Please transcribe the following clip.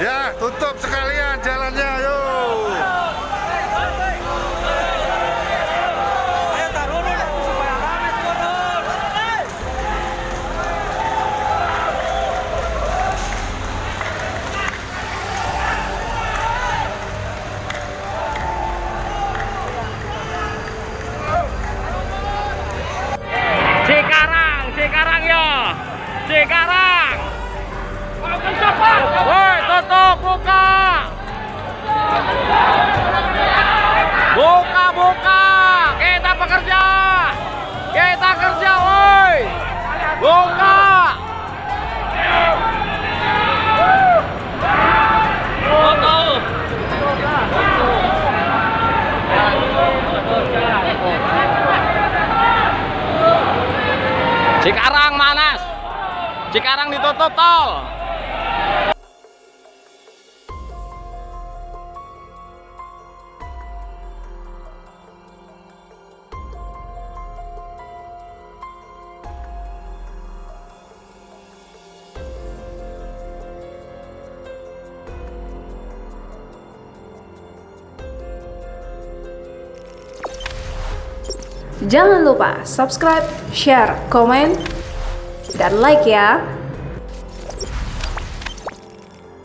Ya, tutup sekalian jalannya, yuk. Ayo taruh dulu supaya rame turun. Cikarang ya, Cikarang. Woi, tutup, buka. Buka. Kita bekerja. Kita kerja, woi. Buka. Cikarang manas. Cikarang ditutup tol. Jangan lupa subscribe, share, komen, dan like ya.